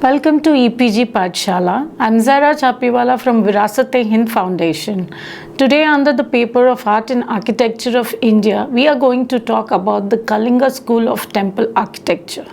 Welcome to EPG Pathshala. I'm Zara Chapiwala from Virasat-e-Hind Foundation. Today, under the paper of Art and Architecture of India, we are going to talk about the Kalinga school of temple architecture,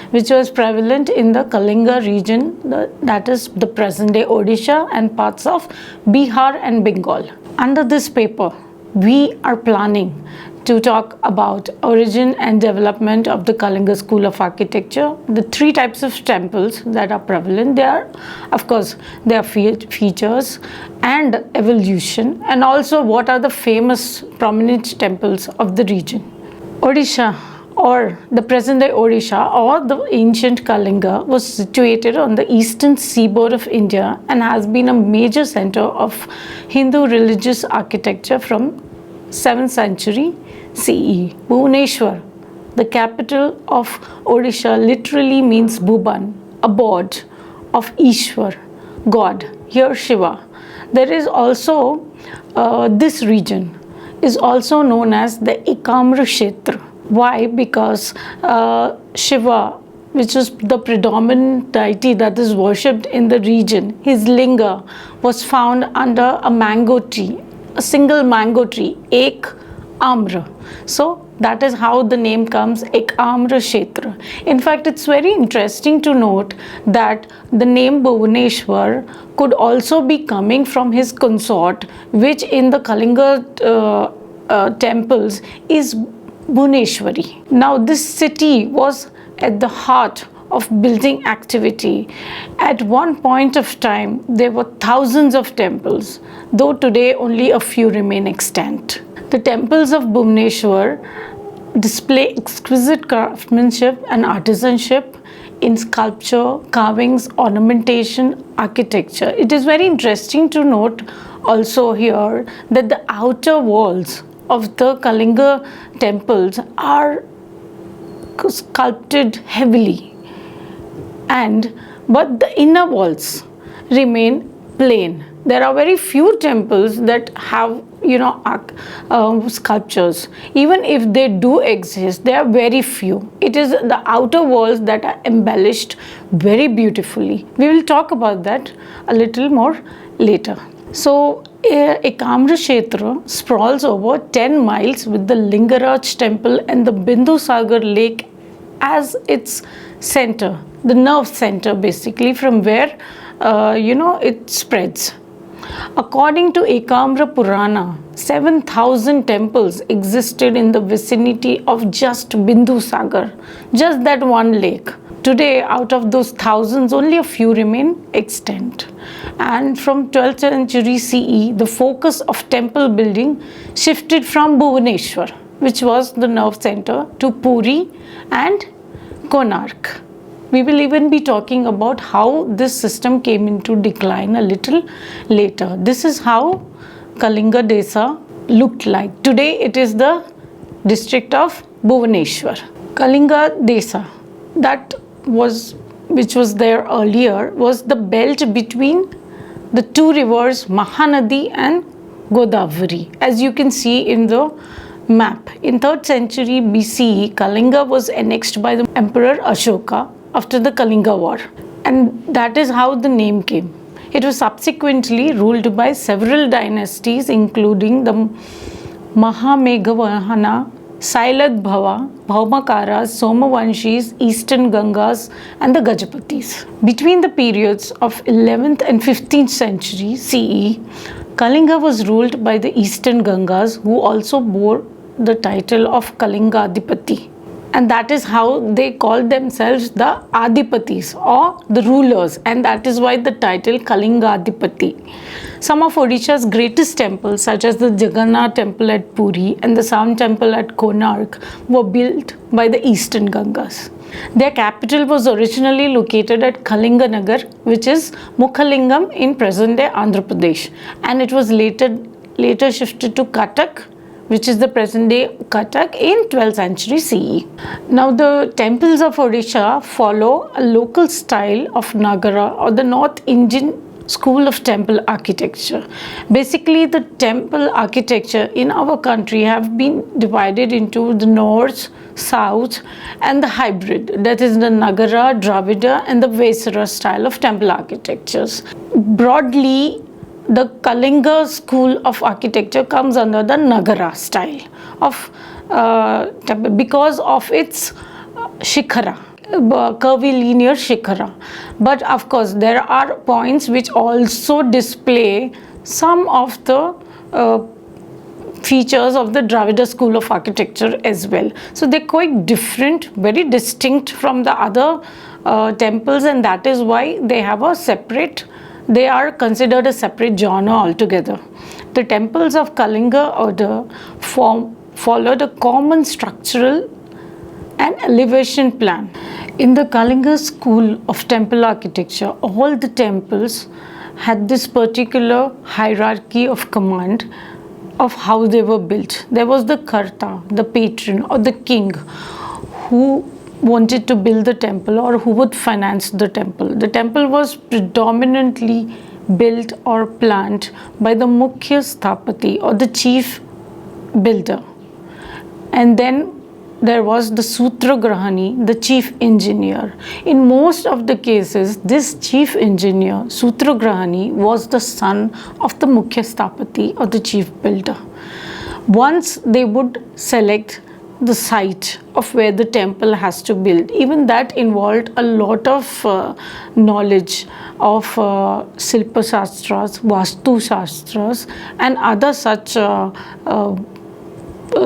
which was prevalent in the Kalinga region, that is the present-day Odisha and parts of Bihar and Bengal. Under this paper, we are planning to talk about origin and development of the Kalinga school of architecture, the three types of temples that are prevalent there, of course, their features and evolution, and also what are the famous prominent temples of the region. Odisha, or the present-day Odisha, or the ancient Kalinga, was situated on the eastern seaboard of India and has been a major center of Hindu religious architecture from 7th century CE. Bhubaneswar, the capital of Odisha, literally means Bhuban, abode of Ishwar, God, here Shiva. There is also, this region is also known as the Ekamra Kshetra. Why? Because Shiva, which is the predominant deity that is worshipped in the region, his linga was found under a mango tree, a single mango tree, Ek Amra. So that is how the name comes, Ekamra Kshetra. In fact, it's very interesting to note that the name Bhubaneswar could also be coming from his consort, which in the Kalinga temples is Bhuneshwari. Now, this city was at the heart of building activity. At one point of time, there were thousands of temples, though today only a few remain extant. The temples of Bhubaneswar display exquisite craftsmanship and artisanship in sculpture, carvings, ornamentation, architecture. It is very interesting to note also here that the outer walls of the Kalinga temples are sculpted heavily, but the inner walls remain plain. There are very few temples that have sculptures. Even if they do exist, they are very few. It is the outer walls that are embellished very beautifully. We will talk about that a little more later. So, Ekamra Kshetra sprawls over 10 miles with the Lingaraj temple and the Bindusagar lake as its center, the nerve center basically, from where it spreads. According to Ekamra Purana, 7,000 temples existed in the vicinity of just Bindusagar, just that one lake. Today, out of those thousands, only a few remain extant. And from 12th century CE, the focus of temple building shifted from Bhubaneswar, which was the nerve center, to Puri and Konark. We will even be talking about how this system came into decline a little later. This is how Kalinga Desa looked like. Today it is the district of Bhubaneswar. Kalinga Desa, which was there earlier, was the belt between the two rivers Mahanadi and Godavari, as you can see in the map. In 3rd century BCE, Kalinga was annexed by the Emperor Ashoka after the Kalinga War, and that is how the name came. It was subsequently ruled by several dynasties, including the Mahameghavahana, Sailadbhava, Bhaumakaras, Somavanshis, Eastern Gangas, and the Gajapatis. Between the periods of 11th and 15th century CE, Kalinga was ruled by the Eastern Gangas, who also bore the title of Kalingadipati. And that is how they called themselves the Adipatis, or the rulers, and that is why the title Kalingadipati. Some of Odisha's greatest temples, such as the Jagannath temple at Puri and the Sun temple at Konark, were built by the Eastern Gangas. Their capital was originally located at Kalinganagar, which is Mukhalingam in present-day Andhra Pradesh, and it was later shifted to Cuttack, which is the present-day Cuttack, in 12th century CE. Now, the temples of Odisha follow a local style of Nagara, or the North Indian school of temple architecture. Basically, the temple architecture in our country have been divided into the north, south, and the hybrid, that is the Nagara, Dravida, and the Vesara style of temple architectures. Broadly, the Kalinga school of architecture comes under the Nagara style of temple because of its shikhara, curvy linear shikhara. But of course, there are points which also display some of the features of the Dravida school of architecture as well. So they're quite different, very distinct from the other temples, and that is why they have a separate, they are considered a separate genre altogether. The temples of Kalinga order followed a common structural and elevation plan. In the Kalinga school of temple architecture, all the temples had this particular hierarchy of command of how they were built. There was the Karta, the patron, or the king who wanted to build the temple or who would finance the temple. The temple was predominantly built or planned by the Mukhya Sthapati or the chief builder. And then there was the Sutragrahani, the chief engineer. In most of the cases, this chief engineer, Sutragrahani, was the son of the Mukhya Sthapati or the chief builder. Once they would select the site of where the temple has to build, even that involved a lot of knowledge of Silpa Shastras, Vastu Shastras, and other such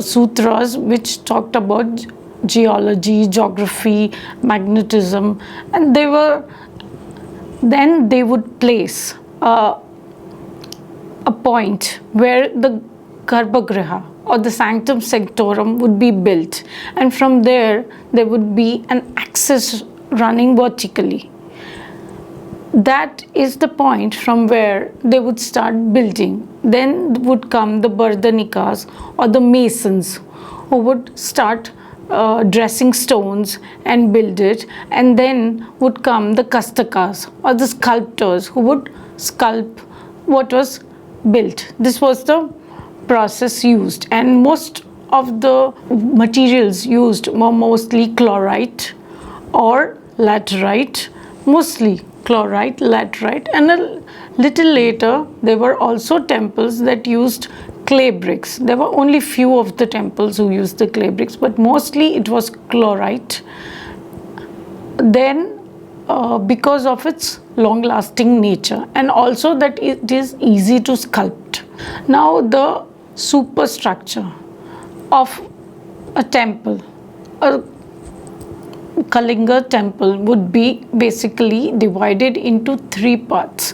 sutras which talked about geology, geography, magnetism, and they would place a point where the Garbhagriha or the Sanctum Sanctorum would be built, and from there would be an axis running vertically. That is the point from where they would start building. Then would come the Bardhanikas or the masons who would start dressing stones and build it, and then would come the Kastakas or the sculptors who would sculpt what was built. This was the process used, and most of the materials used were mostly chlorite or laterite, mostly chlorite, laterite, and a little later there were also temples that used clay bricks. There were only few of the temples who used the clay bricks, but mostly it was chlorite. Then because of its long-lasting nature, and also that it is easy to sculpt. Now the superstructure of a temple, a Kalinga temple, would be basically divided into three parts: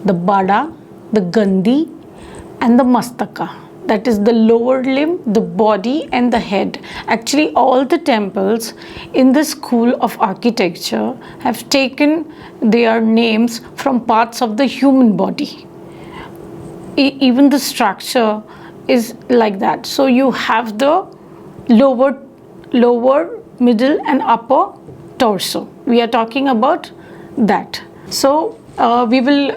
the Bada, the Gandhi, and the Mastaka. That is the lower limb, the body, and the head. Actually, all the temples in the school of architecture have taken their names from parts of the human body. Even the structure is like that. So you have the lower, middle, and upper torso. We are talking about that. So we will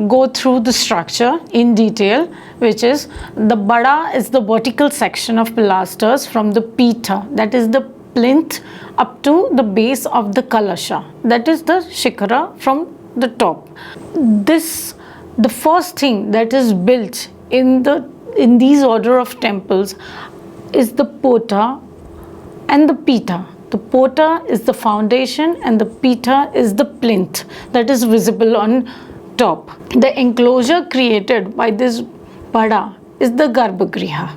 go through the structure in detail, which is the Bada is the vertical section of pilasters from the Pitha, that is the plinth, up to the base of the Kalasha, that is the Shikhara from the top. The first thing that is built in these order of temples is the Pota and the Pitha. The Pota is the foundation and the Pitha is the plinth that is visible on top. The enclosure created by this Bada is the Garbhagriha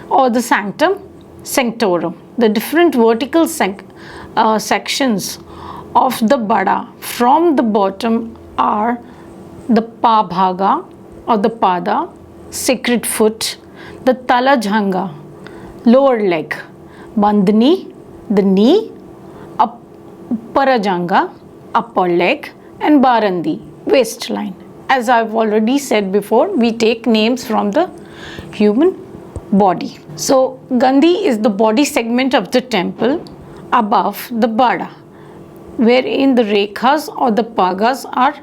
or the Sanctum Sanctorum. The different vertical sections of the Bada from the bottom are the Pabhaga or the Pada, sacred foot, the Talajhanga, lower leg, Bandhani, the knee, Parajanga, upper leg, and Barandi, waistline. As I've already said before, we take names from the human body. So Gandhi is the body segment of the temple above the Bada, wherein the Rekhas or the Pagas are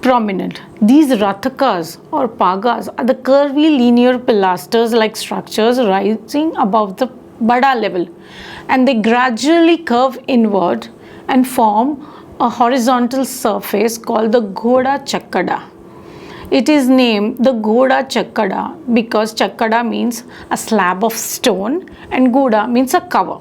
prominent. These rathakas or pagas are the curvy linear pilasters like structures rising above the bada level, and they gradually curve inward and form a horizontal surface called the Ghoda Chakkada. It is named the Ghoda Chakkada because Chakkada means a slab of stone and Ghoda means a cover.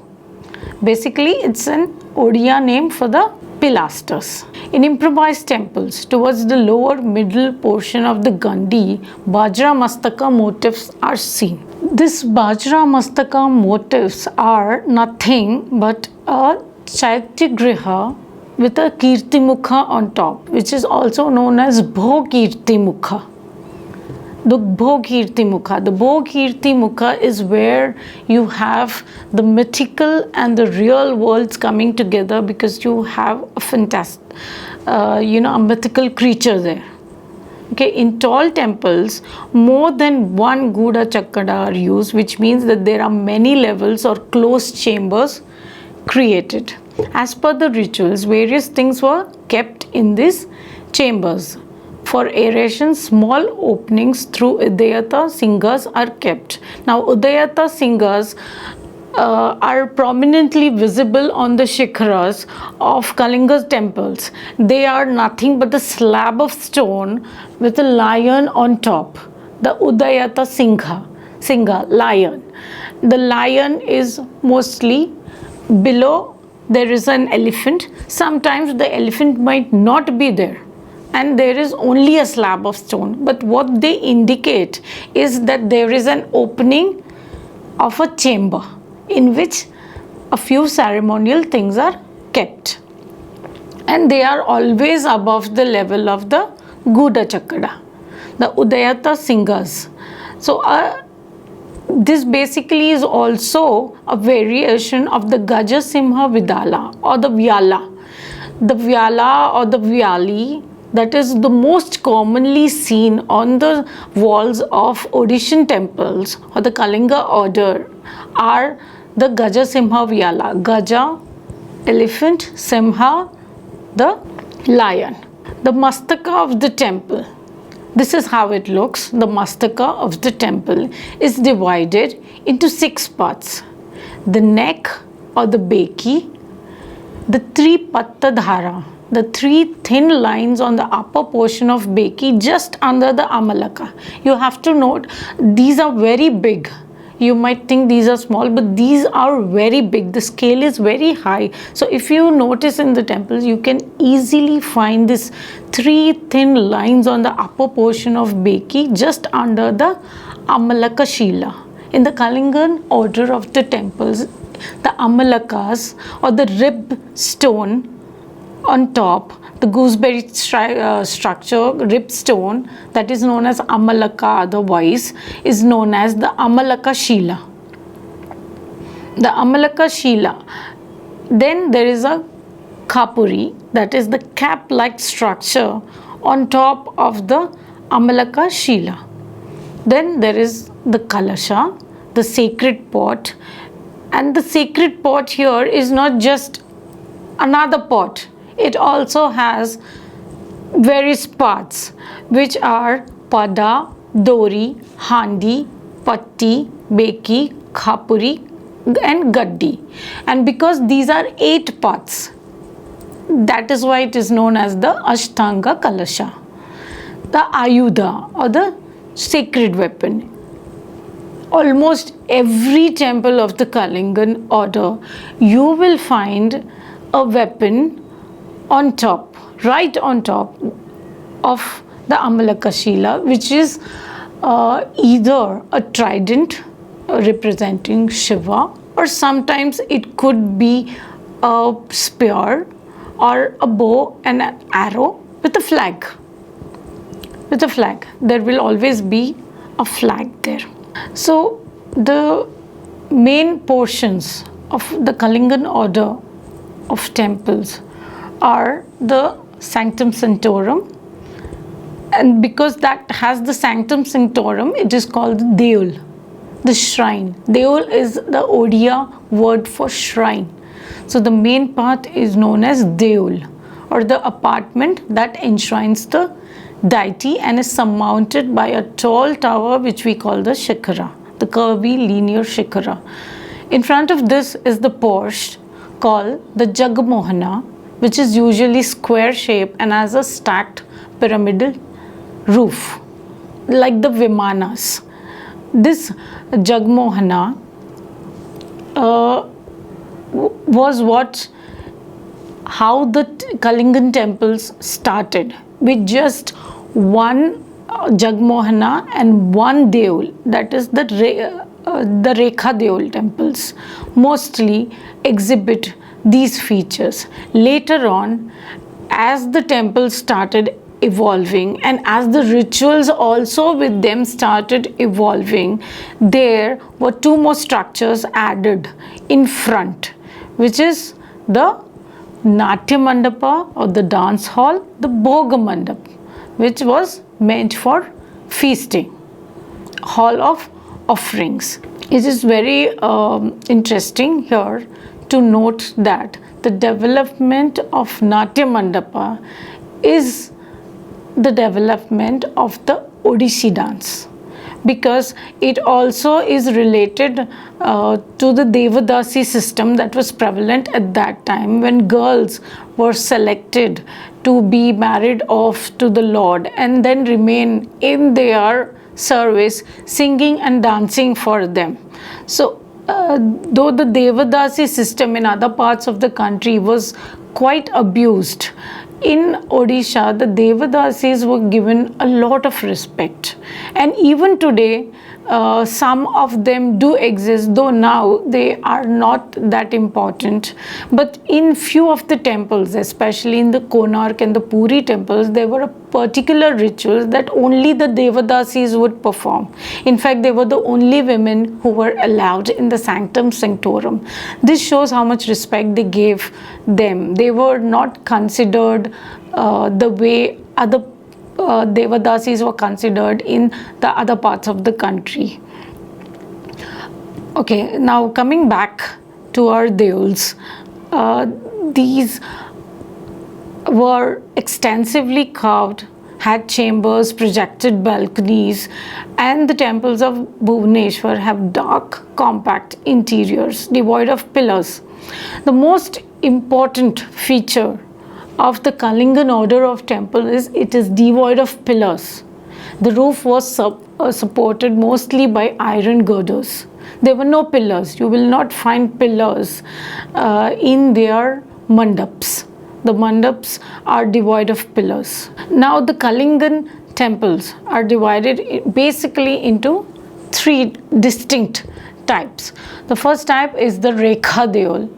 Basically, it's an Odia name for the pilasters. In improvised temples, towards the lower middle portion of the Gandhi, Bajra Mastaka motifs are seen. These Bajra Mastaka motifs are nothing but a Chaityagriha with a Kirtimukha on top, which is also known as Bhokirtimukha. The Bhokirtimukha. The Bhokirtimukha is where you have the mythical and the real worlds coming together because you have a fantastic, a mythical creature there. Okay, in tall temples, more than one Ghoda Chakkada are used, which means that there are many levels or closed chambers created. As per the rituals, various things were kept in these chambers. For aeration, small openings through Udayata Singhas are kept. Now, Udayata Singhas are prominently visible on the shikharas of Kalinga's temples. They are nothing but the slab of stone with a lion on top. The Udayata Singha, lion. The lion is mostly below. There is an elephant. Sometimes the elephant might not be there and there is only a slab of stone. But what they indicate is that there is an opening of a chamber in which a few ceremonial things are kept. And they are always above the level of the Ghoda Chakkada, the Udayata Singhas. So, this basically is also a variation of the Gajasimha Vidala or the Vyala. The Vyala or the Vyali, that is the most commonly seen on the walls of Odishan temples or the Kalinga order, are the Gajasimha Vyala. Gaja, elephant, Simha, the lion. The Mastaka of the temple. This is how it looks. The Mastaka of the temple is divided into 6 parts. The neck or the beki, the 3 pattadhara, the 3 thin lines on the upper portion of beki just under the amalaka. You have to note, these are very big. You might think these are small, but these are very big. The scale is very high. So if you notice in the temples, you can easily find these 3 thin lines on the upper portion of beki just under the amalaka shila. In the Kalingan order of the temples, the amalakas or the rib stone on top, the gooseberry structure, rib stone, that is known as amalaka otherwise, is known as the amalaka shila. The amalaka shila. Then there is a khapuri, that is the cap-like structure on top of the amalaka shila. Then there is the kalasha, the sacred pot, and the sacred pot here is not just another pot. It also has various parts, which are pada, dori, handi, patti, beki, khapuri and gaddi. And because these are 8 parts, that is why it is known as the Ashtanga Kalasha. The Ayudha or the sacred weapon. Almost every temple of the Kalingan order, you will find a weapon on top, right on top of the Amalaka Shila, which is either a trident representing Shiva, or sometimes it could be a spear or a bow and an arrow with a flag. With a flag. There will always be a flag there. So the main portions of the Kalingan order of temples are the Sanctum Sanctorum, and because that has the Sanctum Sanctorum, it is called Deul, the shrine. Deul is the Odia word for shrine. So the main part is known as Deul, or the apartment that enshrines the deity and is surmounted by a tall tower which we call the Shikhara, the curvy linear Shikhara. In front of this is the porch called the Jagmohana, which is usually square shape and has a stacked pyramidal roof like the Vimanas. This Jagmohana was how the Kalingan temples started, with just one Jagmohana and one Deul, that is the Rekha Deul temples mostly exhibit these features. Later on, as the temples started evolving and as the rituals also with them started evolving, there were two more structures added in front, which is the Natya Mandapa or the dance hall, the Bhoga Mandap, which was meant for feasting, hall of offerings. It is very interesting here to note that the development of Natya Mandapa is the development of the Odissi dance, because it also is related to the Devadasi system that was prevalent at that time, when girls were selected to be married off to the Lord and then remain in their service, singing and dancing for them. So though the Devadasi system in other parts of the country was quite abused, in Odisha the Devadasis were given a lot of respect, and even today some of them do exist, though now they are not that important. But in few of the temples, especially in the Konark and the Puri temples, there were a particular rituals that only the Devadasis would perform. In fact, they were the only women who were allowed in the sanctum sanctorum. This shows how much respect they gave them. They were not considered the way other Devadasis were considered in the other parts of the country. Okay, now coming back to our Deuls, these were extensively carved, had chambers, projected balconies, and the temples of Bhubaneswar have dark, compact interiors devoid of pillars. The most important feature of the Kalingan order of temple is it is devoid of pillars. The roof was supported mostly by iron girders. There were no pillars. You will not find pillars in their mandaps. The mandaps are devoid of pillars. Now the Kalingan temples are divided basically into three distinct types. The first type is the Rekha Deul,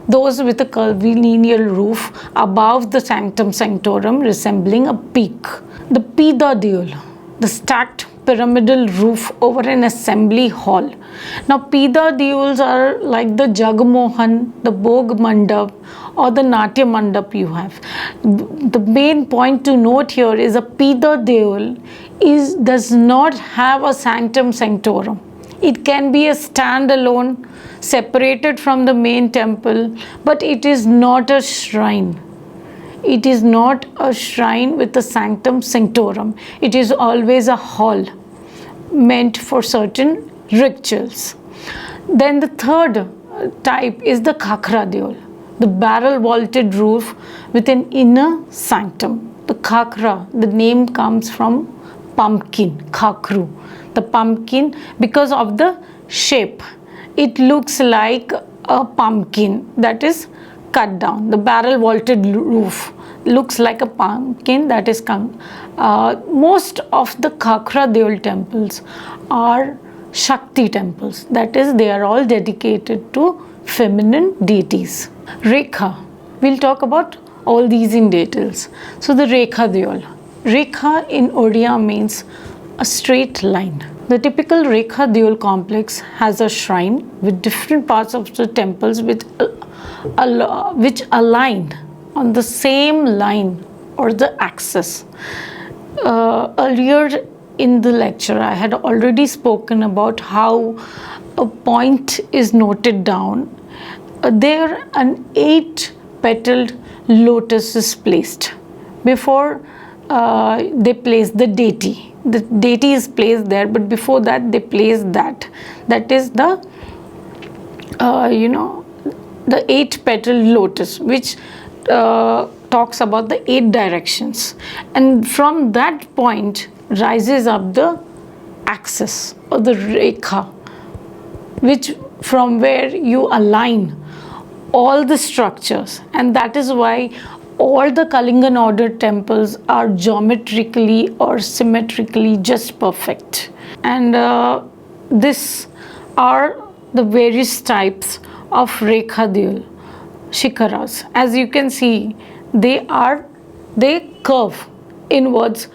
those with a curvilinear roof above the sanctum sanctorum resembling a peak. The Pida Deul, the stacked pyramidal roof over an assembly hall. Now Pida Deuls are like the Jagmohan, the Bhog Mandap or the Natya Mandap you have. The main point to note here is a Pida Deul does not have a sanctum sanctorum. It can be a standalone, separated from the main temple, but it is not a shrine. It is not a shrine with a sanctum sanctorum. It is always a hall meant for certain rituals. Then the third type is the Khakra Deul, the barrel vaulted roof with an inner sanctum. The Khakra, the name comes from pumpkin, Khakru. The pumpkin, because of the shape, it looks like a pumpkin that is cut down. The barrel vaulted roof looks like a pumpkin that is most of the Khakra Deul temples are Shakti temples, that is, they are all dedicated to feminine deities. Rekha, we'll talk about all these in details. So the Rekha Deul. Rekha in Odia means a straight line. The typical Rekha Deul complex has a shrine with different parts of the temples which align on the same line or the axis. Earlier in the lecture, I had already spoken about how a point is noted down. There an 8-petaled lotus is placed before they place the deity. The deity is placed there, but before that they place that. That is the the 8-petal lotus, which talks about the 8 directions, and from that point rises up the axis or the rekha, which from where you align all the structures, and that is why all the Kalingan order temples are geometrically or symmetrically just perfect. And this are the various types of Rekhadiyul shikaras. As you can see, they curve inwards.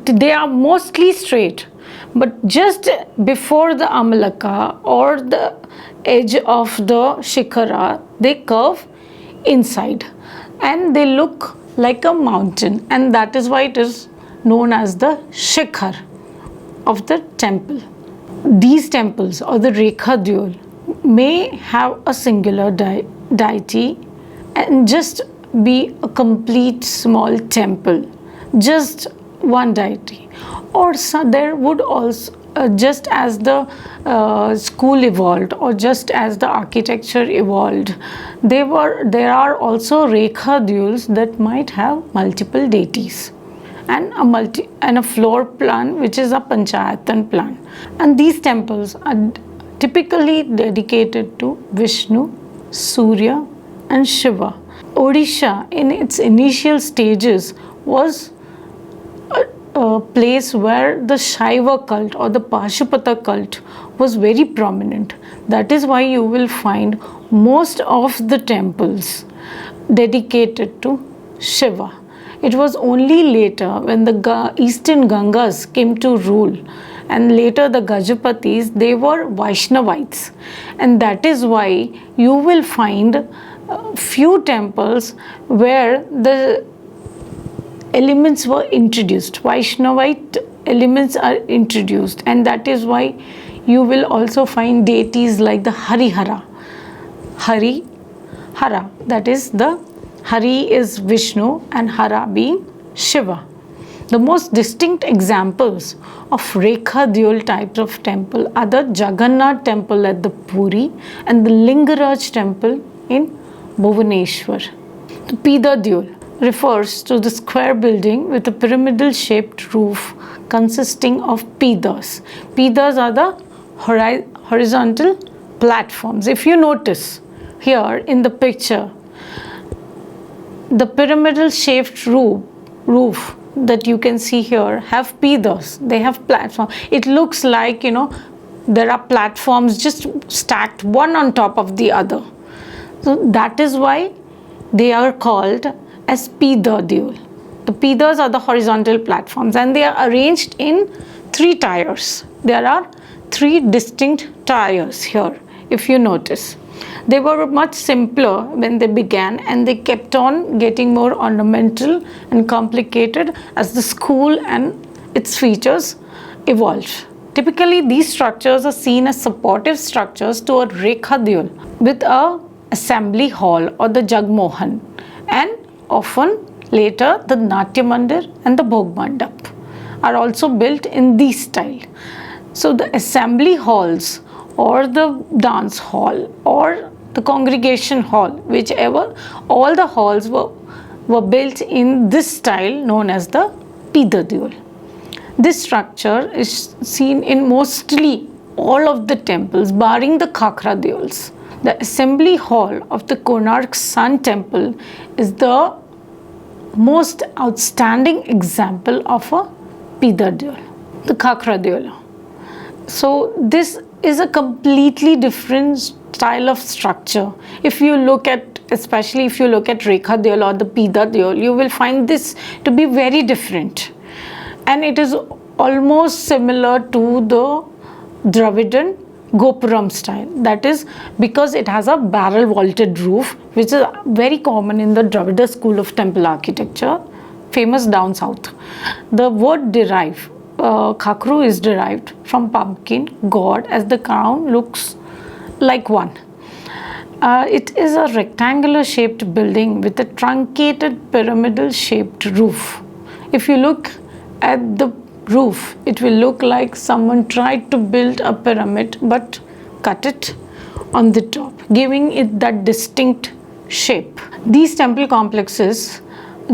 They are mostly straight, but just before the Amalaka or the edge of the shikara, they curve inside and they look like a mountain, and that is why it is known as the shikhar of the temple. These temples or the Rekhadiyul may have a singular deity and just be a complete small temple, just one deity, or there would also just as the school evolved or just as the architecture evolved, there are also Rekhadiyuls that might have multiple deities and a floor plan which is a panchayatan plan, and these temples are typically dedicated to Vishnu, Surya and Shiva. Odisha in its initial stages was a place where the Shaiva cult or the Pashupata cult was very prominent. That is why you will find most of the temples dedicated to Shiva. It was only later when the Eastern Gangas came to rule, and later the Gajapatis, they were Vaishnavites, and that is why you will find few temples where the elements were introduced, Vaishnavite elements are introduced, and that is why you will also find deities like the Harihara. Hara, that is the Hari is Vishnu and Hara being Shiva. The most distinct examples of Rekhadiyul types of temple are the Jagannath temple at the Puri and the Lingaraj temple in Bhuvaneshwar. The Pidadiyul refers to the square building with a pyramidal shaped roof consisting of pidas. Pidas are the horizontal platforms. If you notice here in the picture, the pyramidal shaped roof that you can see here have pidas. They have platforms. It looks like, there are platforms just stacked one on top of the other. So that is why they are called as Pidadiyul. The Pidas are the horizontal platforms, and they are arranged in 3 tiers. There are 3 distinct tiers here, if you notice. They were much simpler when they began, and they kept on getting more ornamental and complicated as the school and its features evolved. Typically, these structures are seen as supportive structures to a Rekhadiyul with a assembly hall or the Jagmohan, and often later the Natya Mandir and the Bhog Mandap are also built in these style. So the assembly halls or the dance hall or the congregation hall, whichever, all the halls were built in this style known as the Pidadiyul. This structure is seen in mostly all of the temples barring the Khakradiyuls. The assembly hall of the Konark Sun Temple is the most outstanding example of a Pidadiyul, the Khakradiyul. So this is a completely different style of structure. If you look at, especially if you look at Rekhadiyul or the Pidadiyul, you will find this to be very different. And it is almost similar to the Dravidian Gopuram style. That is because it has a barrel vaulted roof, which is very common in the Dravida school of temple architecture, famous down south. The word Khakru is derived from pumpkin god, as the crown looks like one. It is a rectangular shaped building with a truncated pyramidal shaped roof. If you look at the roof, it will look like someone tried to build a pyramid but cut it on the top, giving it that distinct shape. These temple complexes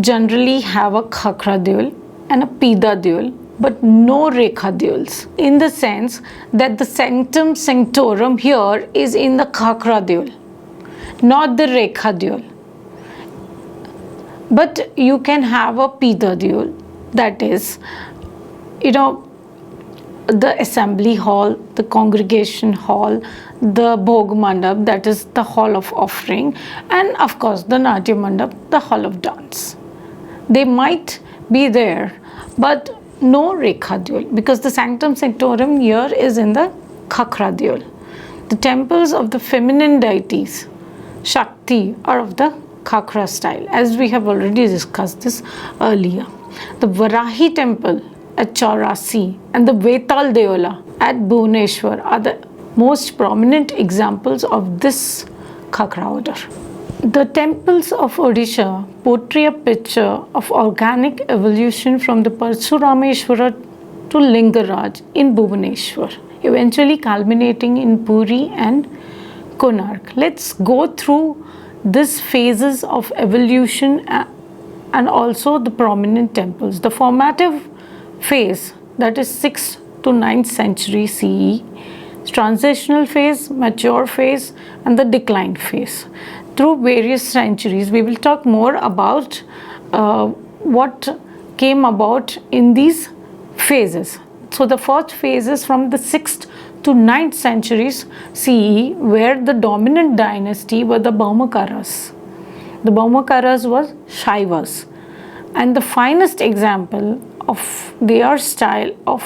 generally have a khakra deol and a pida deol, but no rekha deols, in the sense that the sanctum sanctorum here is in the khakra deol, not the rekha deol. But you can have a pida deol, that is, the assembly hall, the congregation hall, the bhog mandap, that is the hall of offering, and of course the natya mandap, the hall of dance. They might be there, but no rekha deol, because the sanctum sanctorum here is in the khakra deol. The temples of the feminine deities, Shakti, are of the khakra style, as we have already discussed this earlier. The Varahi temple at Chaurasi and the Vetal Deola at Bhubaneswar are the most prominent examples of this khakra order. The temples of Odisha portray a picture of organic evolution from the Parsurameshwara to Lingaraj in Bhubaneswar, eventually culminating in Puri and Konark. Let's go through these phases of evolution and also the prominent temples. The formative phase, that is 6th to 9th century CE, transitional phase, mature phase, and the decline phase. Through various centuries, we will talk more about what came about in these phases. So the first phase is from the 6th to 9th centuries CE, where the dominant dynasty were the Bhaumakaras. The Bhaumakaras were Shaivas, and the finest example of their style of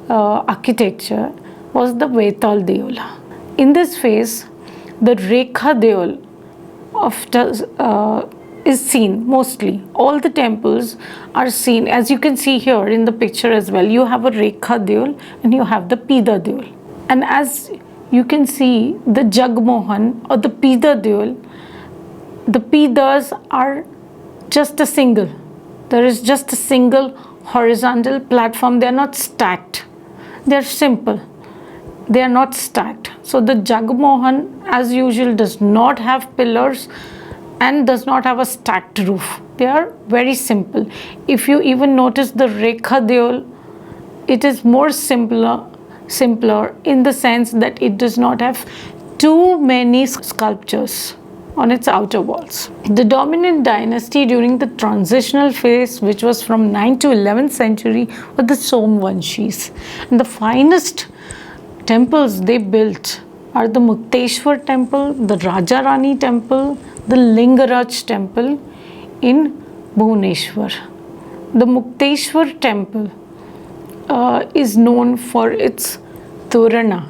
architecture was the Vetal Deola. In this phase, the Rekha Deol is seen mostly. All the temples are seen, as you can see here in the picture as well. You have a Rekha Deol and you have the Pida Deol. And as you can see, the Jagmohan or the Pida Deol, the Pidas are just a single. There is just a single horizontal platform. They are not stacked. They are simple. They are not stacked. So the Jagmohan, as usual, does not have pillars and does not have a stacked roof. They are very simple. If you even notice the Rekha Deol, it is more simpler in the sense that it does not have too many sculptures on its outer walls. The dominant dynasty during the transitional phase, which was from 9th to 11th century, were the Somvanshis. And the finest temples they built are the Mukteshwar temple, the Rajarani temple, the Lingaraj temple in Bhubaneswar. The Mukteshwar temple is known for its Torana,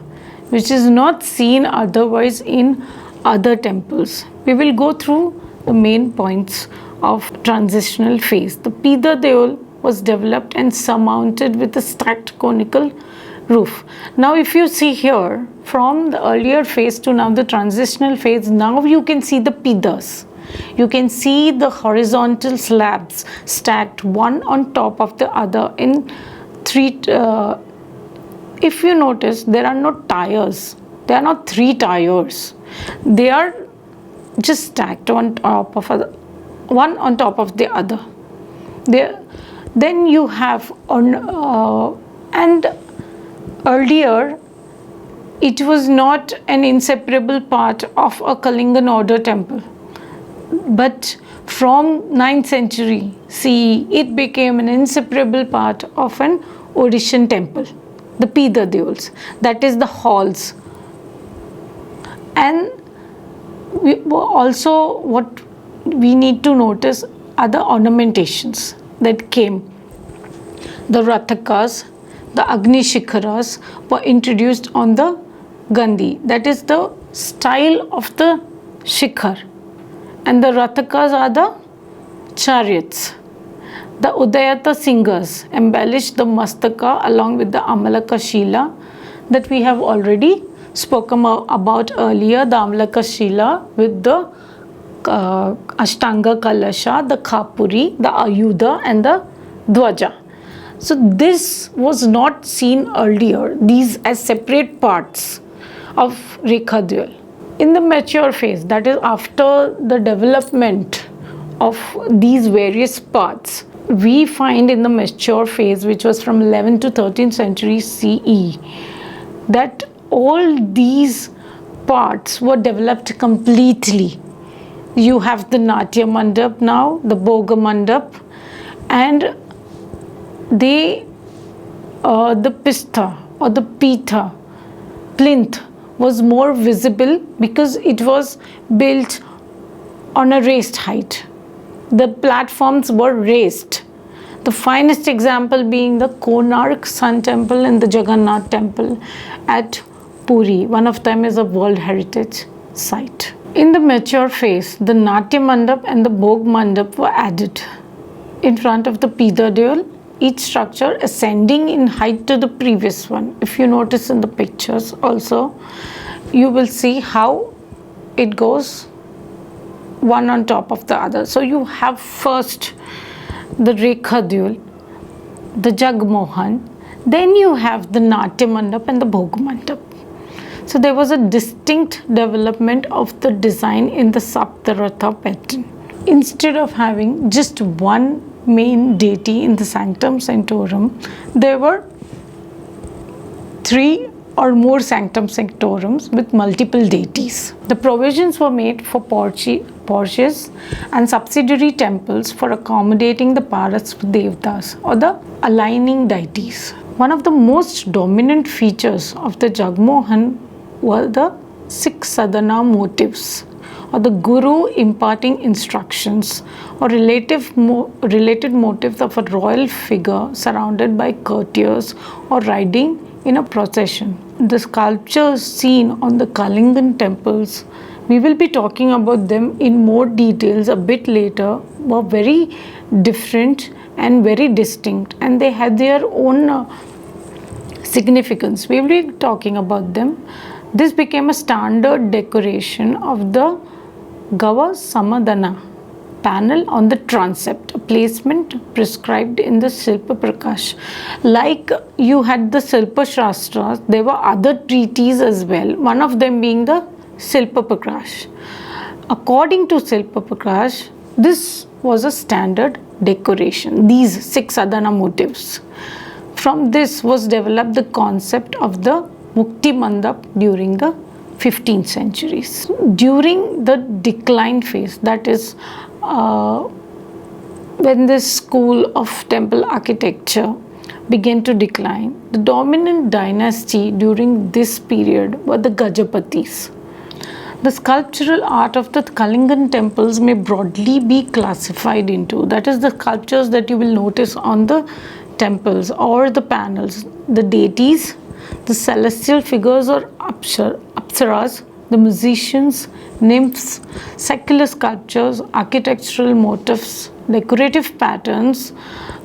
which is not seen otherwise in other temples. We will go through the main points of transitional phase. The Pida Deol was developed and surmounted with a stacked conical roof. Now if you see here, from the earlier phase to now the transitional phase, now you can see the Pidas. You can see the horizontal slabs stacked one on top of the other in three. If you notice, there are no tiers. There are not three tiers. They are just stacked one on top of the other. Then you have and earlier it was not an inseparable part of a Kalingan order temple, but from 9th century CE it became an inseparable part of an Odishan temple, the Pida Deols, that is the halls. And also what we need to notice are the ornamentations that came. The Rathakas, the Agni Shikharas were introduced on the Gandhi, that is the style of the Shikhar, and the Rathakas are the chariots. The Udayata singers embellished the Mastaka along with the Amalaka Shila that we have already spoken about earlier, the Amalaka Shila with the Ashtanga Kalasha, the Khapuri, the Ayuda and the Dwaja. So this was not seen earlier, these as separate parts of Rekha Duyal. In the mature phase, that is after the development of these various parts, we find in the mature phase, which was from 11th to 13th century CE, that all these parts were developed completely. You have the Natya Mandap now, the Bhoga Mandap, and the pistha or the pitha plinth was more visible because it was built on a raised height. The platforms were raised. The finest example being the Konark Sun Temple and the Jagannath Temple at Puri. One of them is a World Heritage Site. In the mature phase, the Natya Mandap and the Bhog Mandap were added in front of the Pitha Duyal, each structure ascending in height to the previous one. If you notice in the pictures also, you will see how it goes one on top of the other. So you have first the Rekha Duyal, the Jagmohan, then you have the Natya Mandap and the Bhog Mandap. So there was a distinct development of the design in the Saptaratha pattern. Instead of having just one main deity in the Sanctum Sanctorum, there were 3 or more Sanctum Sanctorums with multiple deities. The provisions were made for porches and subsidiary temples for accommodating the Parasvadevtas or the aligning deities. One of the most dominant features of the Jagmohan were the 6 sadhana motives, or the Guru imparting instructions, or related motives of a royal figure surrounded by courtiers or riding in a procession. The sculptures seen on the Kalingan temples, we will be talking about them in more details a bit later, were very different and very distinct, and they had their own significance. We will be talking about them. This became a standard decoration of the Gava Samadana panel on the transept, a placement prescribed in the Silpa Prakash. Like you had the Silpa Shastras, there were other treaties as well, one of them being the Silpa Prakash. According to Silpa Prakash, this was a standard decoration, these 6 sadhana motives. From this was developed the concept of the Mukti Mandap during the 15th centuries. During the decline phase, that is when this school of temple architecture began to decline, the dominant dynasty during this period were the Gajapatis. The sculptural art of the Kalingan temples may broadly be classified into, that is the sculptures that you will notice on the temples or the panels, the deities, the celestial figures or apsaras, the musicians, nymphs, secular sculptures, architectural motifs, decorative patterns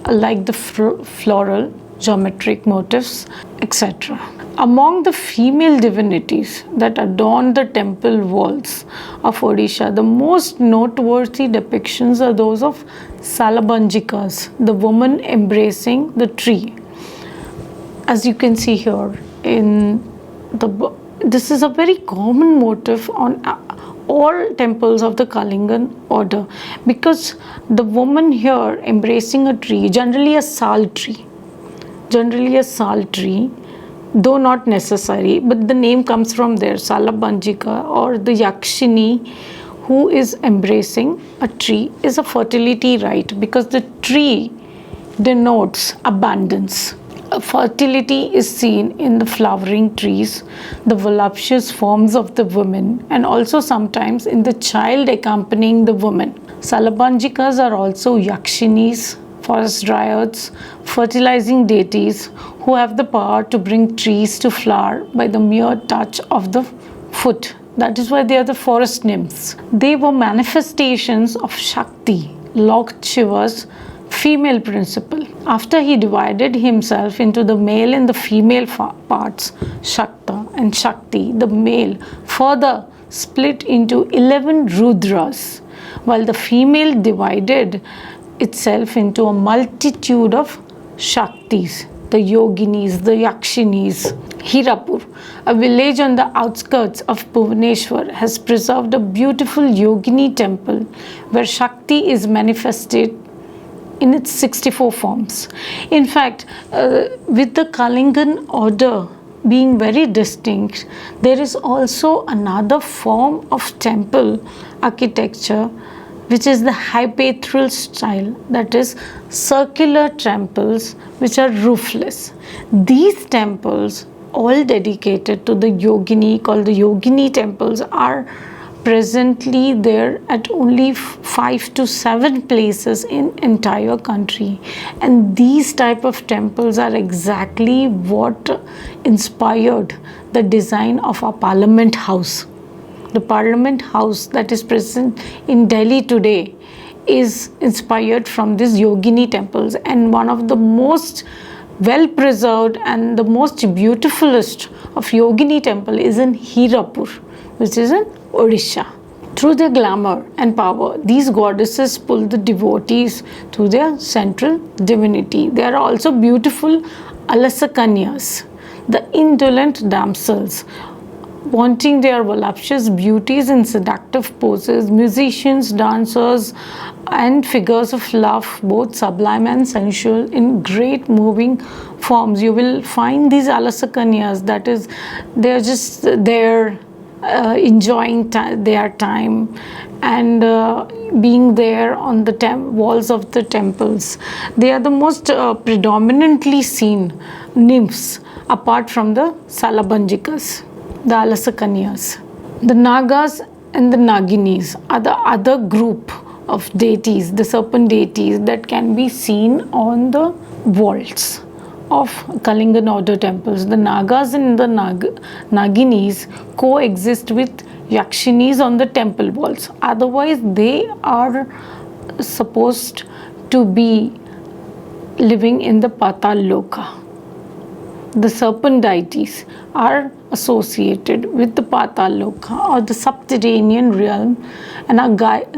like the floral, geometric motifs, etc. Among the female divinities that adorn the temple walls of Odisha, the most noteworthy depictions are those of Salabanjikas, the woman embracing the tree. As you can see here, this is a very common motif on all temples of the Kalingan order, because the woman here embracing a tree, generally a sal tree, though not necessary, but the name comes from there, Salabanjika, or the Yakshini who is embracing a tree, is a fertility rite, because the tree denotes abundance. Fertility is seen in the flowering trees, the voluptuous forms of the women, and also sometimes in the child accompanying the woman. Salabanjikas are also Yakshinis, forest dryads, fertilizing deities who have the power to bring trees to flower by the mere touch of the foot. That is why they are the forest nymphs. They were manifestations of Shakti, Lord Shiva's female principle. After he divided himself into the male and the female parts, Shakta and Shakti, the male further split into 11 Rudras, while the female divided itself into a multitude of Shaktis, the Yoginis, the Yakshinis. Hirapur, a village on the outskirts of Bhubaneswar, has preserved a beautiful Yogini temple where Shakti is manifested in its 64 forms. In fact, with the Kalingan order being very distinct, there is also another form of temple architecture which is the hypaethral style, that is circular temples which are roofless. These temples, all dedicated to the Yogini, called the Yogini temples, are presently there at only 5 to 7 places in entire country, and these type of temples are exactly what inspired the design of our Parliament House. The Parliament House that is present in Delhi today is inspired from these Yogini temples, and one of the most well preserved and the most beautifulest of Yogini temple is in Hirapur, which is in Odisha. Through their glamour and power, these goddesses pull the devotees to their central divinity. There are also beautiful Alasakanyas, the indolent damsels, wanting their voluptuous beauties in seductive poses, musicians, dancers, and figures of love, both sublime and sensual, in great moving forms. You will find these Alasakanyas, that is, they are just there enjoying their time and being there on the walls of the temples. They are the most predominantly seen nymphs apart from the Salabanjikas, the Alasakanyas. The Nagas and the Naginis are the other group of deities, the serpent deities that can be seen on the walls of Kalingan order temples. The Nagas and the Naginis coexist with Yakshinis on the temple walls. Otherwise, they are supposed to be living in the Patal Loka. The serpent deities are associated with the Patal Loka, or the subterranean realm, and are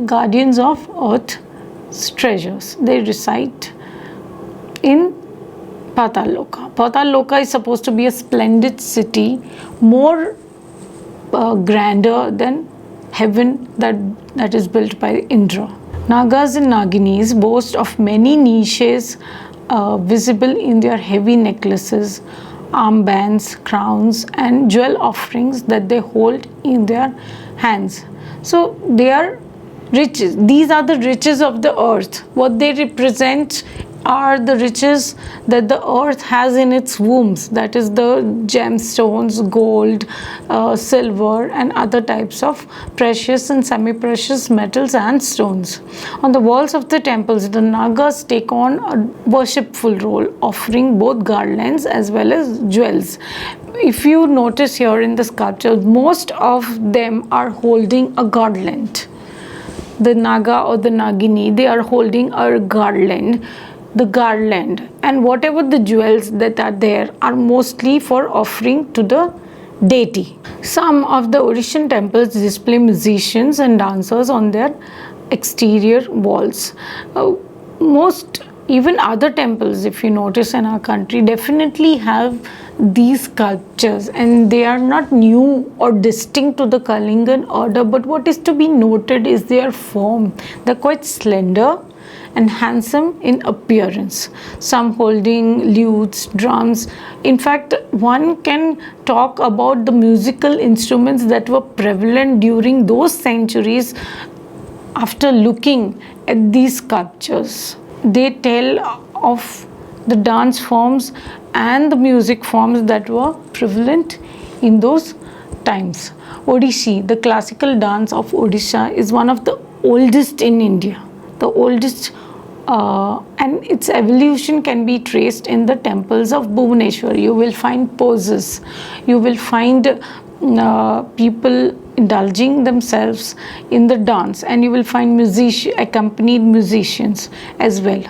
guardians of earth's treasures. They reside in Patal Loka. Patal Loka is supposed to be a splendid city, more grander than heaven that is built by Indra. Nagas and Naginis boast of many niches visible in their heavy necklaces, armbands, crowns, and jewel offerings that they hold in their hands. So they are riches. These are the riches of the earth. What they represent are the riches that the earth has in its wombs, that is the gemstones, gold, silver, and other types of precious and semi-precious metals and stones. On the walls of the temples, the Nagas take on a worshipful role, offering both garlands as well as jewels. If you notice here in the sculpture, most of them are holding a garland. The Naga or the Nagini, they are holding a garland. The garland and whatever the jewels that are there are mostly for offering to the deity. Some of the Odishan temples display musicians and dancers on their exterior walls. Most even other temples, if you notice in our country, definitely have these sculptures, and they are not new or distinct to the Kalingan order, but what is to be noted is their form. They're quite slender and handsome in appearance, some holding lutes, drums. In fact, one can talk about the musical instruments that were prevalent during those centuries after looking at these sculptures. They tell of the dance forms and the music forms that were prevalent in those times. Odissi, the classical dance of Odisha, is one of the oldest in India. The oldest, and its evolution can be traced in the temples of Bhubaneswar. You will find poses, you will find people indulging themselves in the dance, and you will find accompanied musicians as well.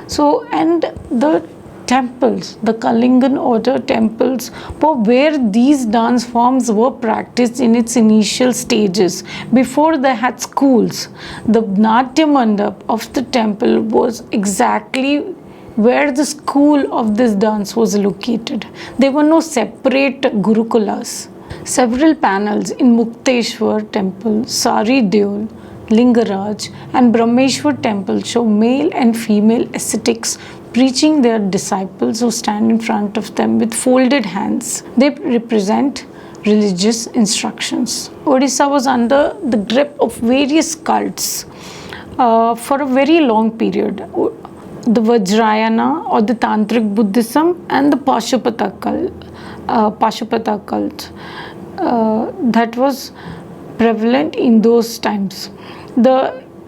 So, and the temples, the Kalingan order temples, were where these dance forms were practiced in its initial stages before they had schools. The Natya Mandap of the temple was exactly where the school of this dance was located. There were no separate gurukulas. Several panels in Mukteshwar temple, Sari Deol, Lingaraj and Brahmeshwar temple show male and female ascetics preaching their disciples who stand in front of them with folded hands. They represent religious instructions. Odisha was under the grip of various cults for a very long period. The Vajrayana or the Tantric Buddhism and the Pashupata cult that was prevalent in those times.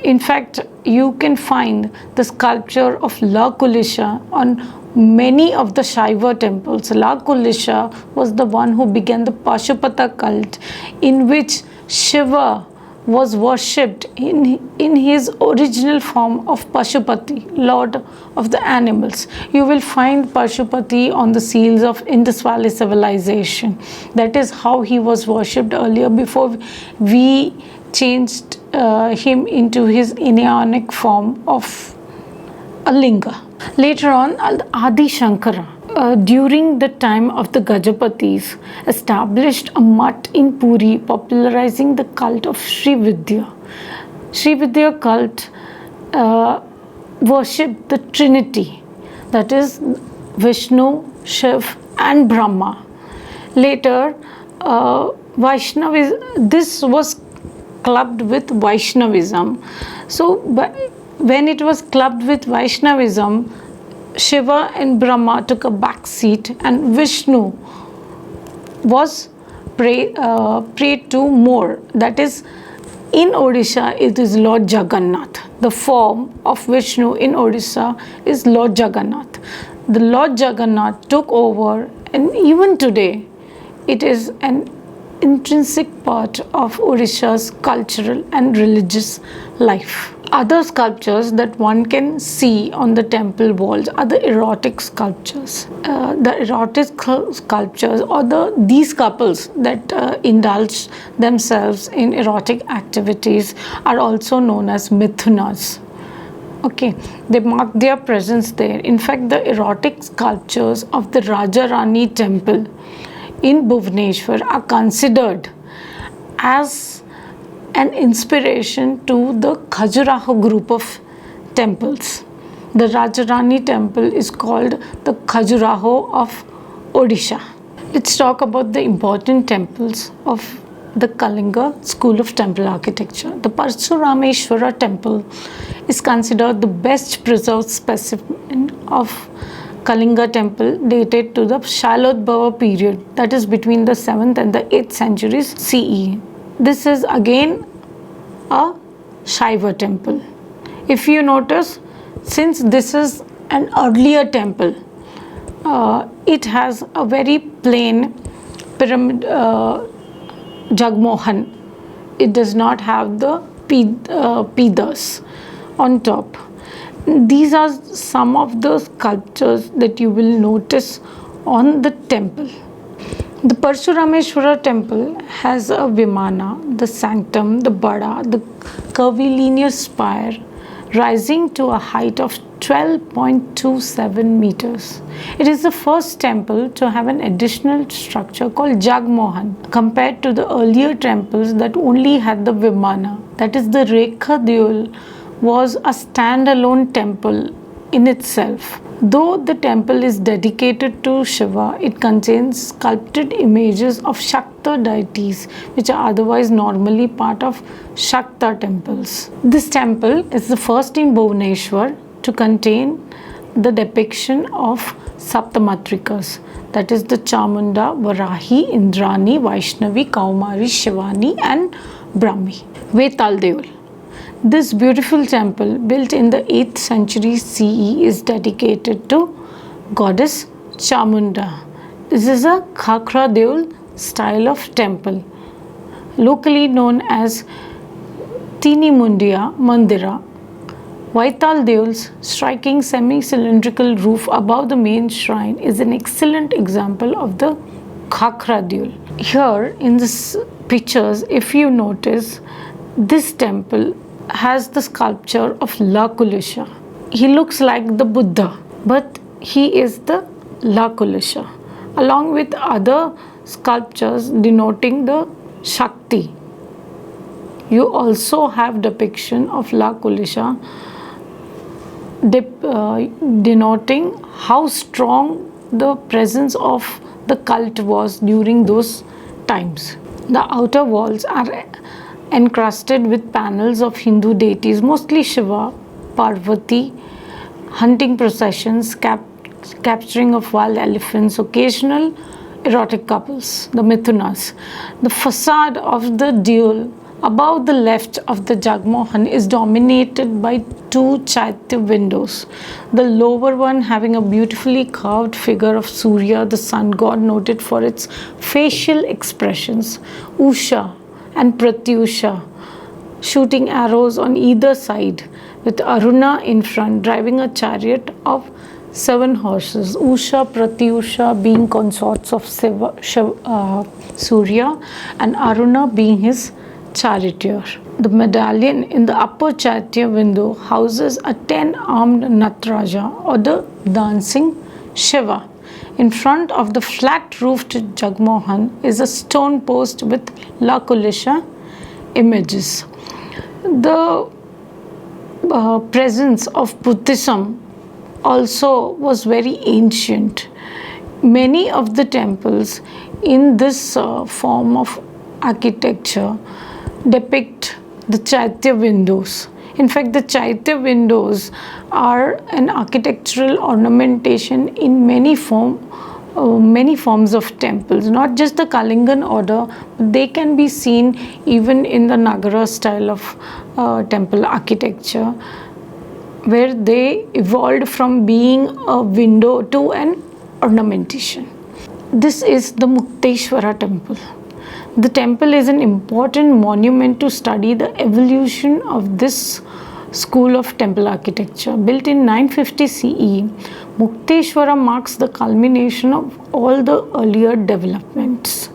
In fact, you can find the sculpture of La Kulisha on many of the Shaiva temples. La Kulisha was the one who began the Pashupata cult, in which Shiva was worshipped in his original form of Pashupati, Lord of the animals. You will find Pashupati on the seals of Indus Valley civilization. That is how he was worshipped earlier before we changed him into his Ionic form of a linga. Later on, Adi Shankara, during the time of the Gajapatis, established a mutt in Puri, popularizing the cult of Sri Vidya. Sri Vidya cult worshipped the Trinity, that is Vishnu, Shiv and Brahma. Later, this was clubbed with Vaishnavism. So when it was clubbed with Vaishnavism, Shiva and Brahma took a back seat and Vishnu was prayed to more. That is, in Odisha it is Lord Jagannath. The form of Vishnu in Odisha is Lord Jagannath. The Lord Jagannath took over, and even today it is an intrinsic part of Odisha's cultural and religious life. Other sculptures that one can see on the temple walls are the erotic sculptures. The erotic sculptures, or these couples that indulge themselves in erotic activities, are also known as mithunas. Okay, they mark their presence there. In fact, the erotic sculptures of the Raja Rani temple in Bhubaneswar are considered as an inspiration to the Khajuraho group of temples. The Rajarani temple is called the Khajuraho of Odisha. Let's talk about the important temples of the Kalinga school of temple architecture. The Parsurameshwara temple is considered the best preserved specimen of Kalinga temple, dated to the Shalodbhava period, that is between the 7th and the 8th centuries CE. This is again a Shaiva temple. If you notice, since this is an earlier temple, it has a very plain pyramid Jagmohan. It does not have the Pidas on top. These are some of the sculptures that you will notice on the temple. The Parsurameshwara temple has a Vimana, the sanctum, the Bada, the curvilinear spire rising to a height of 12.27 meters. It is the first temple to have an additional structure called Jagmohan, compared to the earlier temples that only had the Vimana. That is, the Rekha Deol was a standalone temple in itself. Though the temple is dedicated to Shiva, it contains sculpted images of Shakta deities, which are otherwise normally part of Shakta temples. This temple is the first in Bhubaneswar to contain the depiction of Saptamatrikas, that is the Chamunda, Varahi, Indrani, Vaishnavi, Kaumari, Shivani and Brahmi. Vetal Deol. This beautiful temple, built in the 8th century CE, is dedicated to goddess Chamunda. This is a Khakra Deol style of temple, locally known as Tini Mundia Mandira. Vaital Deol's striking semi-cylindrical roof above the main shrine is an excellent example of the Khakra Deol. Here in this pictures, if you notice, this temple has the sculpture of Lakulisha. He looks like the Buddha, but he is the Lakulisha, along with other sculptures denoting the Shakti. You also have depiction of Lakulisha denoting how strong the presence of the cult was during those times. The outer walls are encrusted with panels of Hindu deities, mostly Shiva, Parvati, hunting processions, capturing of wild elephants, occasional erotic couples, the Mithunas. The facade of the Deol above the left of the Jagmohan is dominated by two Chaitya windows. The lower one having a beautifully carved figure of Surya, the sun god, noted for its facial expressions, Usha and Pratyusha, shooting arrows on either side, with Aruna in front driving a chariot of 7 horses. Usha, Pratyusha being consorts of Surya, and Aruna being his charioteer. The medallion in the upper Chaitya window houses a 10-armed Natraja, or the dancing Shiva. In front of the flat-roofed Jagmohan is a stone post with Lakulisha images. The presence of Buddhism also was very ancient. Many of the temples in this form of architecture depict the Chaitya windows. In fact, the Chaitya windows are an architectural ornamentation in many forms of temples, not just the Kalingan order, but they can be seen even in the Nagara style of temple architecture, where they evolved from being a window to an ornamentation. This is the Mukteshwara temple. The temple is an important monument to study the evolution of this school of temple architecture. Built in 950 CE, Mukteshwara marks the culmination of all the earlier developments.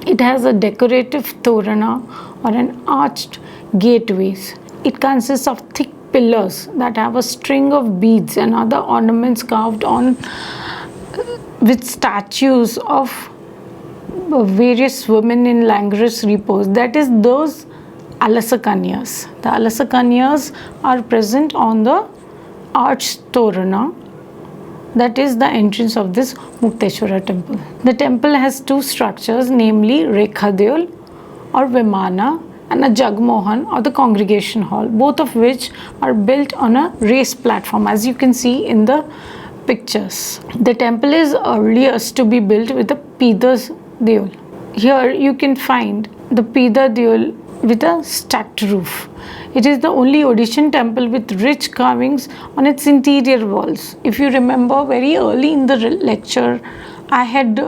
It has a decorative torana, or an arched gateways. It consists of thick pillars that have a string of beads and other ornaments carved on with statues of various women in languorous repose. That is those Alasakanyas. The Alasakanyas are present on the arched torana. That is the entrance of this Mukteshwara temple. The temple has two structures, namely Rekha Deol or Vimana, and a Jagmohan or the congregation hall, both of which are built on a raised platform, as you can see in the pictures. The temple is earliest to be built with a Pida Deol. Here you can find the Pida Deol with a stacked roof. It is the only Odishan temple with rich carvings on its interior walls. If you remember, very early in the lecture, I had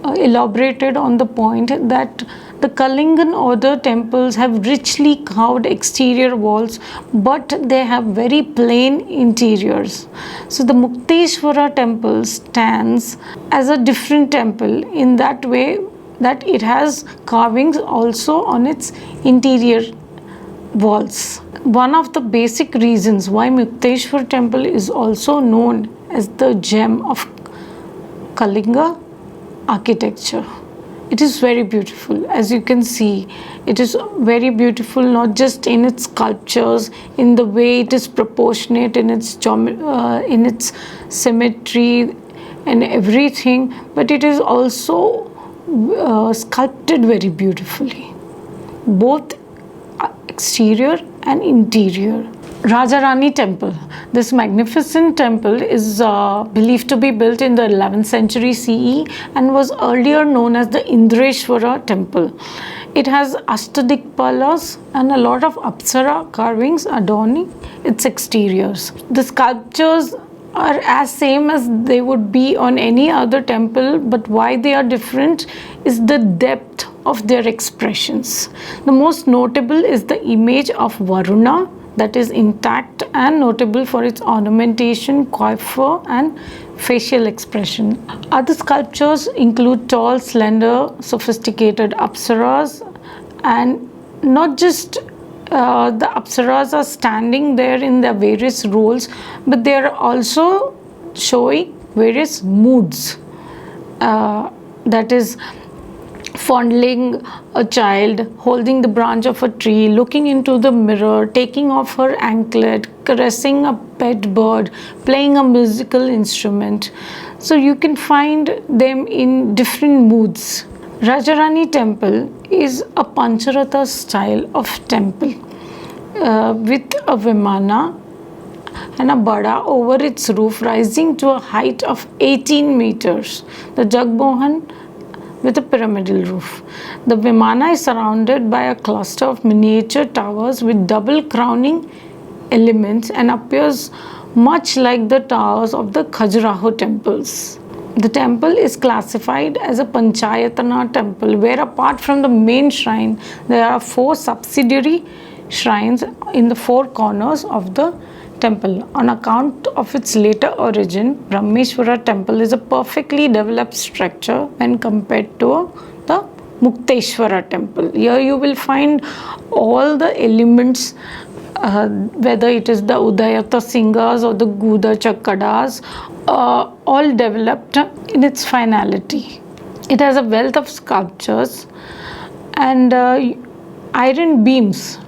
elaborated on the point that the Kalingan order temples have richly carved exterior walls, but they have very plain interiors. So the Mukteshwara temple stands as a different temple in that way that it has carvings also on its interior walls. One of the basic reasons why Mukteshwar temple is also known as the gem of Kalinga architecture. It is very beautiful. As you can see, it is very beautiful not just in its sculptures, in the way it is proportionate, in its symmetry and everything, but it is also sculpted very beautifully, both exterior and interior. Rajarani temple. This magnificent temple is believed to be built in the 11th century CE and was earlier known as the Indreshwara temple. It has Ashtadikpalas and a lot of Apsara carvings adorning its exteriors. The sculptures are as same as they would be on any other temple, but why they are different is the depth of their expressions. The most notable is the image of Varuna, that is intact and notable for its ornamentation, coiffure, and facial expression. Other sculptures include tall, slender, sophisticated apsaras, and not just the apsaras are standing there in their various roles, but they are also showing various moods. That is, fondling a child, holding the branch of a tree, looking into the mirror, taking off her anklet, caressing a pet bird, playing a musical instrument. So you can find them in different moods. Rajarani temple is a Pancharatha style of temple with a Vimana and a Bada over its roof rising to a height of 18 meters. The Jagmohan with a pyramidal roof. The Vimana is surrounded by a cluster of miniature towers with double crowning elements and appears much like the towers of the Khajuraho temples. The temple is classified as a Panchayatana temple, where apart from the main shrine, there are 4 subsidiary shrines in the 4 corners of the temple. On account of its later origin, Brahmeshwara temple is a perfectly developed structure when compared to the Mukteshwara temple. Here you will find all the elements, whether it is the Udayata Singhas or the Guda Chakkadas, all developed in its finality. It has a wealth of sculptures, and iron beams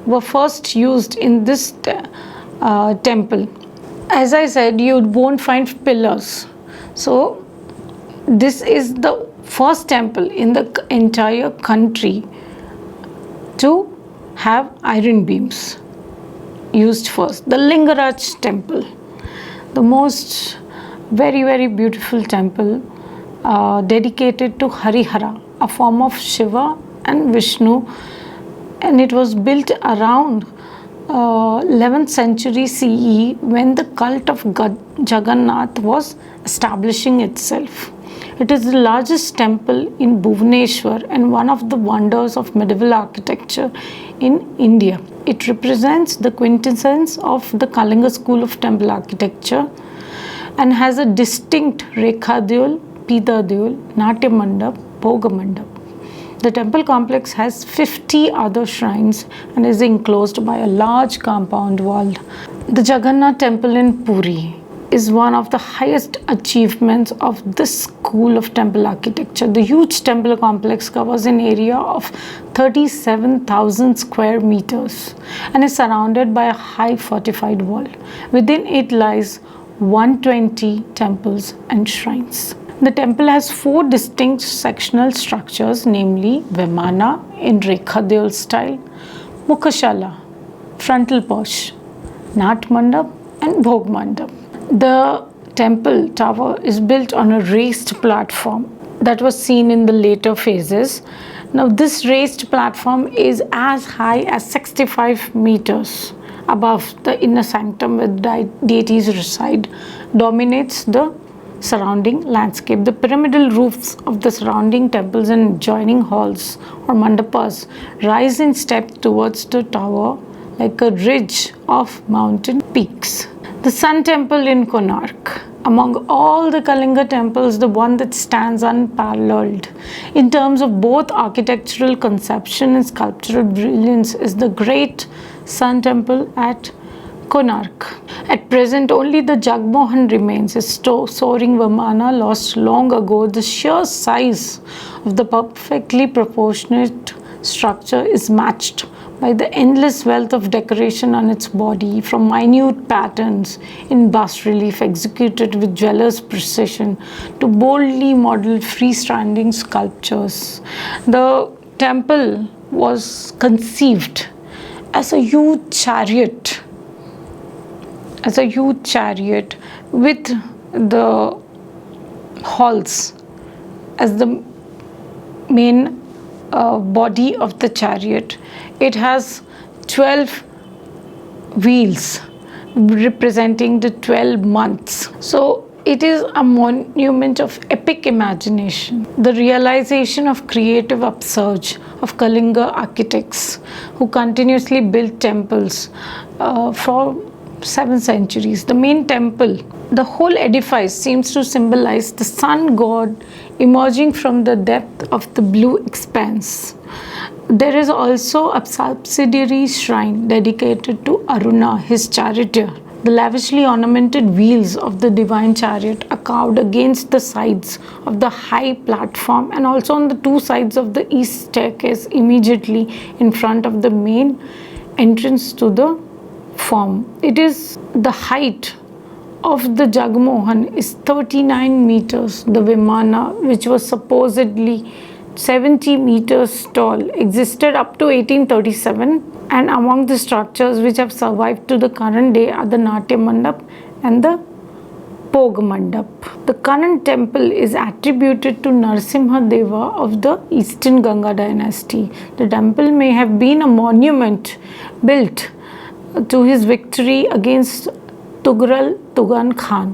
were first used in this temple. As I said, you won't find pillars. So this is the first temple in the entire country to have iron beams used first. The Lingaraj temple, the most very beautiful temple dedicated to Harihara, a form of Shiva and Vishnu, and it was built around 11th century CE, when the cult of Jagannath was establishing itself. It is the largest temple in Bhubaneswar and one of the wonders of medieval architecture in India. It represents the quintessence of the Kalinga school of temple architecture and has a distinct Rekhadyul, Pidadyul, Natya Mandap, Bhoga Mandap. The temple complex has 50 other shrines and is enclosed by a large compound wall. The Jagannath temple in Puri is one of the highest achievements of this school of temple architecture. The huge temple complex covers an area of 37,000 square meters and is surrounded by a high fortified wall. Within it lies 120 temples and shrines. The temple has 4 distinct sectional structures, namely Vimana in Rekhadyul style, Mukhashala, frontal porch, Nat Mandap, and Bhog Mandap. The temple tower is built on a raised platform that was seen in the later phases. Now, this raised platform is as high as 65 meters above the inner sanctum where deities reside, dominates the surrounding landscape. The pyramidal roofs of the surrounding temples and adjoining halls or mandapas rise in step towards the tower like a ridge of mountain peaks. The Sun Temple in Konark, among all the Kalinga temples, the one that stands unparalleled in terms of both architectural conception and sculptural brilliance, is the great Sun Temple at Konark. At present, only the Jagmohan remains. Its soaring Vimana lost long ago. The sheer size of the perfectly proportionate structure is matched by the endless wealth of decoration on its body, from minute patterns in bas relief executed with jeweler's precision to boldly modeled freestanding sculptures. The temple was conceived as a huge chariot with the halls as the main body of the chariot. It has 12 wheels representing the 12 months. So It is a monument of epic imagination, the realization of creative upsurge of Kalinga architects who continuously built temples for 7 centuries. The main temple, the whole edifice seems to symbolize the sun god emerging from the depth of the blue expanse. There is also a subsidiary shrine dedicated to Aruna, his charioteer. The lavishly ornamented wheels of the divine chariot are carved against the sides of the high platform and also on the two sides of the east staircase immediately in front of the main entrance to the form. It is the height of the Jagmohan is 39 meters. The Vimana, which was supposedly 70 meters tall, existed up to 1837, and among the structures which have survived to the current day are the Natya Mandap and the Pog Mandap. The current temple is attributed to Narasimha Deva of the Eastern Ganga dynasty. The temple may have been a monument built to his victory against Tughral Tugan Khan.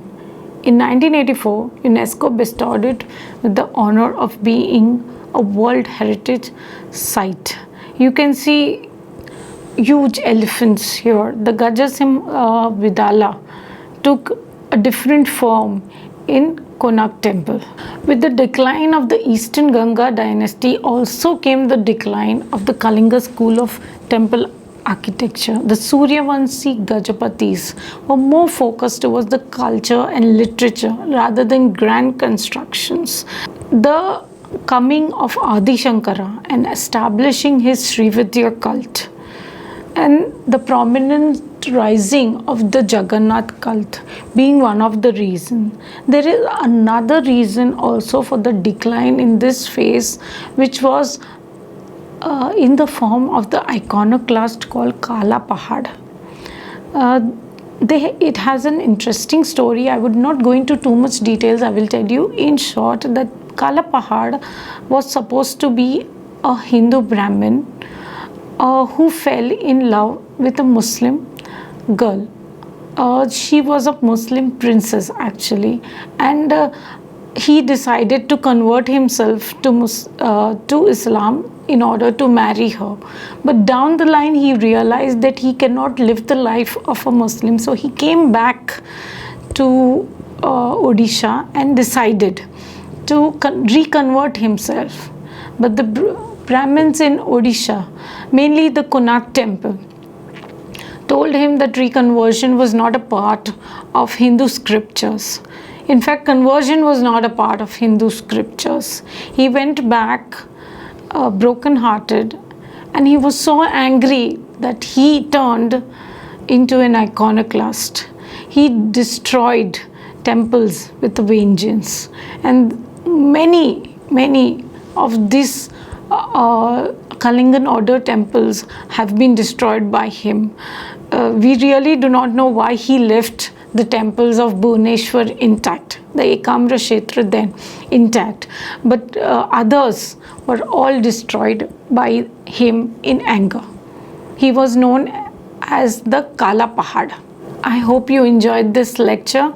In 1984, UNESCO bestowed it with the honor of being a World Heritage Site. You can see huge elephants here. The Gajasim Vidala took a different form in Konark temple. With the decline of the Eastern Ganga dynasty also came the decline of the Kalinga school of temple architecture. The Suryavanshi Gajapatis were more focused towards the culture and literature rather than grand constructions. The coming of Adi Shankara and establishing his Srividya cult and the prominent rising of the Jagannath cult being one of the reasons. There is another reason also for the decline in this phase, which was in the form of the iconoclast called Kala Pahad. It has an interesting story. I would not go into too much details. I will tell you in short that Kala Pahad was supposed to be a Hindu Brahmin who fell in love with a Muslim girl. She was a Muslim princess actually, and he decided to convert himself to Islam in order to marry her. But down the line he realized that he cannot live the life of a Muslim, so he came back to Odisha and decided to reconvert himself. But the Brahmins in Odisha, mainly the Konark temple, told him that reconversion was not a part of Hindu scriptures. In fact, conversion was not a part of Hindu scriptures. He went back broken-hearted, and he was so angry that he turned into an iconoclast. He destroyed temples with a vengeance, and many of these Kalingan order temples have been destroyed by him. We really do not know why he left the temples of Bhubaneswar intact, the Ekamra Kshetra then intact, but others were all destroyed by him in anger. He was known as the Kala Pahad. I hope you enjoyed this lecture.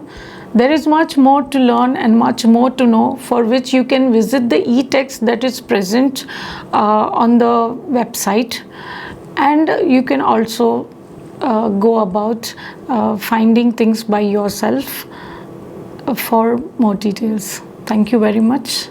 There is much more to learn and much more to know, for which you can visit the e-text that is present on the website, and you can also go about finding things by yourself for more details. Thank you very much.